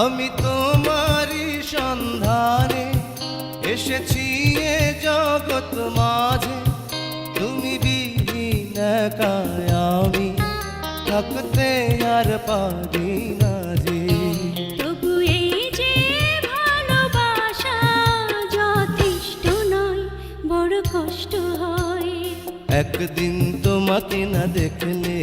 আমি তোমারই সন্ধানে এসেছি এ জগৎ মাঝে, তুমি বিহীন একাই আমি থাকতে আর পারি না যে। তবু এই যে ভালোবাসা যথেষ্ট নয়, বড় কষ্ট হয়। একদিন তোমাকে না দেখলে